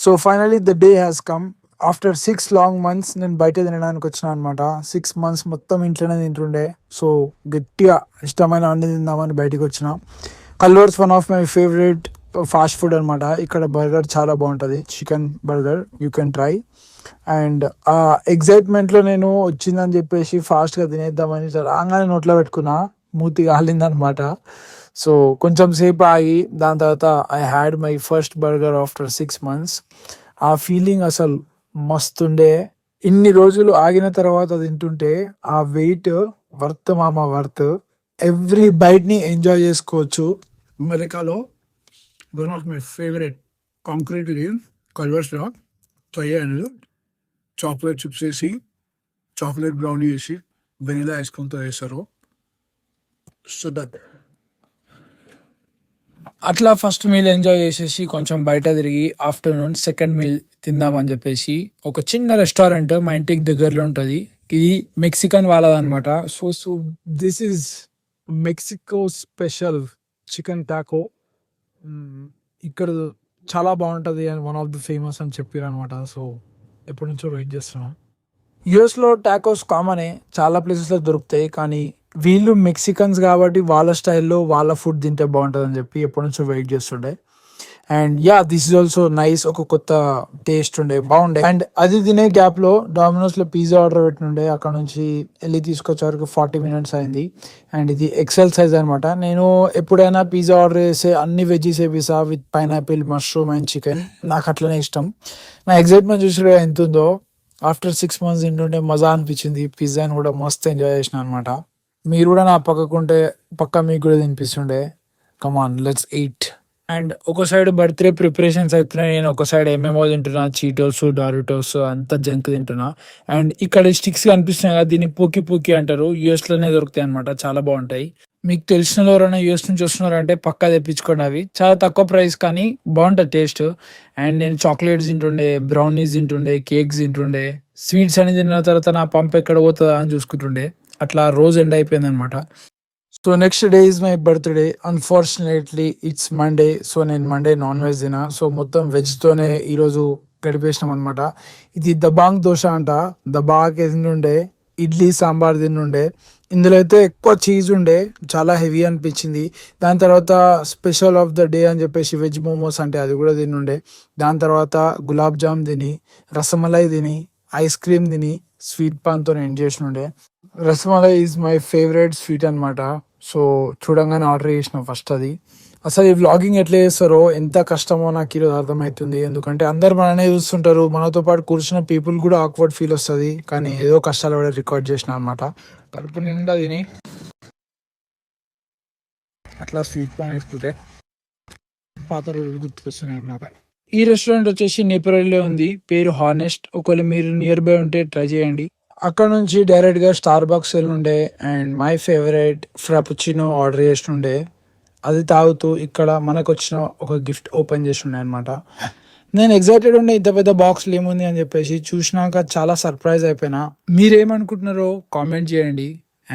So finally the day has come. After 6 long months నేను బయట తినడానికి వచ్చిన అనమాట. 6 మంత్స్ మొత్తం ఇంట్లోనే తింటుండే. సో గట్టిగా ఇష్టమైన అన్ని తిందామని బయటకు వచ్చిన. Culverts one of my favourite fast food అనమాట. ఇక్కడ బర్గర్ చాలా బాగుంటుంది, chicken burger, you can try. And ఆ ఎగ్జైట్మెంట్లో నేను వచ్చిందని చెప్పేసి ఫాస్ట్గా తినేద్దామని రాగానే నోట్లో పెట్టుకున్నా, మూతి కాలిందనమాట. సో కొంచెం సేపు ఆగి దాని తర్వాత I had my first burger after 6 months. ఆ ఫీలింగ్ అసలు మస్తుండే. ఇన్ని రోజులు ఆగిన తర్వాత తింటుంటే ఆ వెయిట్ వర్త్ మామ, వర్త్. ఎవ్రీ బైట్ని ఎంజాయ్ చేసుకోవచ్చు. అమెరికాలో one of my favourite concrete culverts rock try అయ్యాను. చాక్లెట్ చిప్స్ వేసి, చాక్లెట్ బ్రౌనీ వేసి, వెనిలా ఐస్ క్రీమ్తో వేస్తారు. సో దట్ అట్లా ఫస్ట్ మీల్ ఎంజాయ్ చేసేసి కొంచెం బయట తిరిగి ఆఫ్టర్నూన్ సెకండ్ మీల్ తిందామని చెప్పేసి ఒక చిన్న రెస్టారెంట్ మా ఇంటికి దగ్గరలో ఉంటుంది. ఇది మెక్సికన్ వాళ్ళదనమాట. So this is Mexico special chicken taco. ఇక్కడ చాలా బాగుంటుంది and one of the famous అని చెప్పారు అనమాట. సో ఎప్పటి నుంచో వెయిట్ చేస్తున్నాం. యూఎస్లో టాకోస్ కామనే, చాలా ప్లేసెస్లో దొరుకుతాయి. కానీ వీళ్ళు మెక్సికన్స్ కాబట్టి వాళ్ళ స్టైల్లో వాళ్ళ ఫుడ్ తింటే బాగుంటుంది అని చెప్పి ఎప్పటి నుంచో వెయిట్ చేస్తుండే. And yeah, this is also nice. ఒక కొత్త టేస్ట్ ఉండే, బాగుండే. అండ్ అది తినే గ్యాప్లో డామినోస్లో పిజ్జా ఆర్డర్ పెట్టినుండే. అక్కడ నుంచి వెళ్ళి తీసుకొచ్చే వరకు 40 minutes అయింది. అండ్ ఇది ఎక్సెల్ సైజ్ అనమాట. నేను ఎప్పుడైనా పిజ్జా ఆర్డర్ చేస్తే అన్ని veggies pizza with pineapple, mushroom and chicken. నాకు అట్లనే ఇష్టం. నా ఎగ్జైట్మెంట్ చూసి ఎంత ఉందో. ఆఫ్టర్ 6 months తింటుంటే మజా అనిపించింది. పిజ్జాని కూడా మస్తు ఎంజాయ్ చేసిన అనమాట. మీరు కూడా నా పక్కకుంటే పక్క మీకు కూడా తినిపిస్తుండే. కమాన్, లెట్స్ ఈట్. అండ్ ఒక సైడ్ బర్త్డే ప్రిపరేషన్స్ అవుతున్నాయి, నేను ఒక సైడ్ ఏమేమో తింటున్నా, చీటోస్, డారిటోస్ అంతా జంక్ తింటున్నా. అండ్ ఇక్కడ స్టిక్స్ కనిపిస్తున్నాయి కదా, దీన్ని పూకి పూకి అంటారు. యూఎస్లోనే దొరుకుతాయి అనమాట, చాలా బాగుంటాయి. మీకు తెలిసిన ఎవరైనా యూఎస్ నుంచి వస్తున్నారంటే పక్కా తెప్పించుకోండి. అవి చాలా తక్కువ ప్రైస్ కానీ బాగుంటుంది టేస్ట్. అండ్ నేను చాక్లెట్స్ తింటుండే, బ్రౌనీస్ తింటుండే, కేక్స్ తింటుండే. స్వీట్స్ అని తిన్న తర్వాత నా పంప్ ఎక్కడ పోతుందా అని చూసుకుంటుండే. అట్లా రోజు ఎండ్ అయిపోయింది అనమాట. So next day is my birthday. Unfortunately it's Monday. So నేను మండే నాన్ వెజ్ తినా. సో మొత్తం వెజ్తోనే ఈరోజు గడిపేసినాం అనమాట. ఇది దబాంగ్ దోశ అంట. దబాగ్ తింటుండే, ఇడ్లీ సాంబార్ తింటుండే. ఇందులో అయితే ఎక్కువ చీజ్ ఉండే, చాలా హెవీ అనిపించింది. దాని తర్వాత స్పెషల్ ఆఫ్ ద డే అని చెప్పేసి వెజ్ మోమోస్ అంటే అది కూడా తినుండే. దాని తర్వాత గులాబ్ జామ్ తిని, రసమలై తిని, ఐస్ క్రీమ్ తిని, స్వీట్ పాన్తో ఎండ్ చేసినుండే. Rasmalai is my favourite sweet అనమాట. సో చూడంగానే ఆర్డర్ చేసిన ఫస్ట్ అది. అసలు ఈ వ్లాగింగ్ ఎట్లా చేస్తారో, ఎంత కష్టమో నాకు ఈరోజు అర్థమవుతుంది. ఎందుకంటే అందరు మననే చూస్తుంటారు, మనతో పాటు కూర్చున్న పీపుల్ కూడా ఆక్వర్డ్ ఫీల్ వస్తుంది. కానీ ఏదో కష్టాలు పడి రికార్డ్ చేసిన అనమాట. కడుపు నిండా తిని అట్లా స్వీట్ పాన్ వేసుకుంటే పాత రోజులు గుర్తుకొస్తున్నాయి అనమాట. ఈ రెస్టారెంట్ వచ్చేసి నేపరల్లో ఉంది, పేరు హానెస్ట్. ఒకవేళ మీరు నియర్ బై ఉంటే ట్రై చేయండి. అక్కడ నుంచి డైరెక్ట్గా స్టార్ బాక్స్ వెళ్ళుండే and my favourite frappuccino order చేస్తుండే. అది తాగుతూ ఇక్కడ మనకు వచ్చిన ఒక గిఫ్ట్ ఓపెన్ చేస్తుండే అనమాట. నేను ఎగ్జైటెడ్ ఉండే, ఇంత పెద్ద బాక్స్లో ఏముంది అని చెప్పేసి. చూసినాక చాలా సర్ప్రైజ్ అయిపోయినా. మీరేమనుకుంటున్నారో కామెంట్ చేయండి.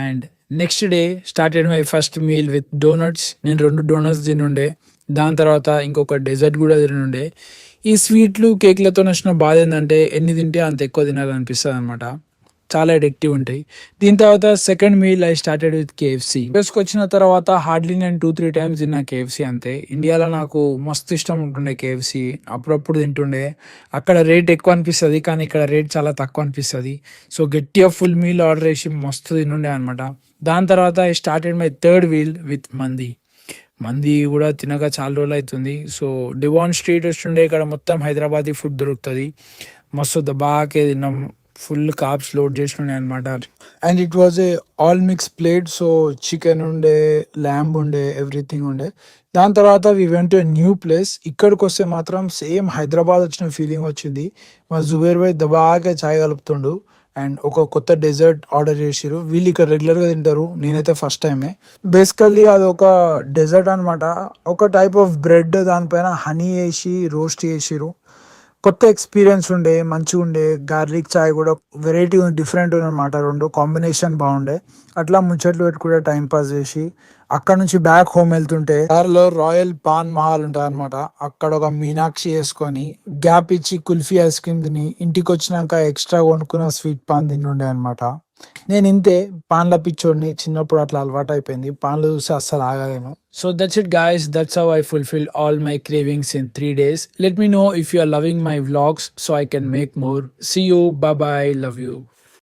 And next day started my first meal with donuts. నేను 2 డోనట్స్ తినుండే. దాని తర్వాత ఇంకొక డెజర్ట్ కూడా తినుండే. ఈ స్వీట్లు కేక్లతో నచ్చిన బాధ ఏంటంటే ఎన్ని తింటే అంత ఎక్కువ తినాలనిపిస్తుంది అనమాట. చాలా అడిక్టివ్ ఉంటాయి. దీని తర్వాత second meal I started with KFC. యూఎస్కి వచ్చిన తర్వాత హార్డ్లీ నేను 2-3 times తిన్నా కేఎఫ్సి అంతే. ఇండియాలో నాకు మస్తు ఇష్టం ఉంటుండే కేఎఫ్సి, అప్పుడప్పుడు తింటుండే. అక్కడ రేట్ ఎక్కువ అనిపిస్తుంది కానీ ఇక్కడ రేట్ చాలా తక్కువ అనిపిస్తుంది. సో గట్టిగా ఫుల్ మీల్ ఆర్డర్ చేసి మస్తు తినుండే అనమాట. దాని తర్వాత I started my third meal with మంది కూడా తినక చాలా రోజులు అవుతుంది. సో డివాన్ స్ట్రీట్ వస్తుండే, ఇక్కడ మొత్తం హైదరాబాదీ ఫుడ్ దొరుకుతుంది. మస్తు దబాకే తిన్నాం, ఫుల్ కార్బ్స్ లోడ్ చేస్తుండే అనమాట. And it was a all mix plate. So chicken ఉండే, ల్యాంబ్ ఉండే, ఎవ్రీథింగ్ ఉండే. దాని తర్వాత we went to new place. ఇక్కడికి వస్తే మాత్రం సేమ్ హైదరాబాద్ వచ్చిన ఫీలింగ్ వచ్చింది. మా జుబేర్ భాయ్ దబాగా చాయ్ కలుపుతుండు అండ్ ఒక కొత్త డెజర్ట్ ఆర్డర్ చేసిరు. వీళ్ళు ఇక్కడ రెగ్యులర్గా తింటారు, నేనైతే ఫస్ట్ టైమే. బేసికల్లీ అది ఒక డెజర్ట్ అనమాట, ఒక టైప్ ఆఫ్ బ్రెడ్, దానిపైన హనీ వేసి రోస్ట్ చేసిరు. కొత్త ఎక్స్పీరియన్స్ ఉండే, మంచిగా ఉండే. గార్లిక్ చాయ్ కూడా వెరైటీ డిఫరెంట్ అనమాట. రెండు కాంబినేషన్ బాగుండే. అట్లా ముచ్చట్లు పెట్టుకుంటే టైం పాస్ చేసి అక్కడ నుంచి బ్యాక్ హోమ్ వెళ్తుంటే దారిలో రాయల్ పాన్ మహల్ ఉంటుంది అనమాట. అక్కడ ఒక మీనాక్షి వేసుకొని గ్యాప్ ఇచ్చి కుల్ఫీ ఐస్ క్రీమ్ తిని ఇంటికి వచ్చినాక ఎక్స్ట్రా కొనుక్కున్న స్వీట్ పాన్ తింటుండే అనమాట. నేను ఇంతే పాన్ల పిచ్చోడిని. చిన్నప్పుడు అట్లా అలవాటు అయిపోయింది. పాన్లు చూసి అస్సలు ఆగలేను. So that's it guys. That's how I fulfill all my cravings in 3 days. Let me know if you are loving my vlogs so I can make more. See you. Bye bye. Love you.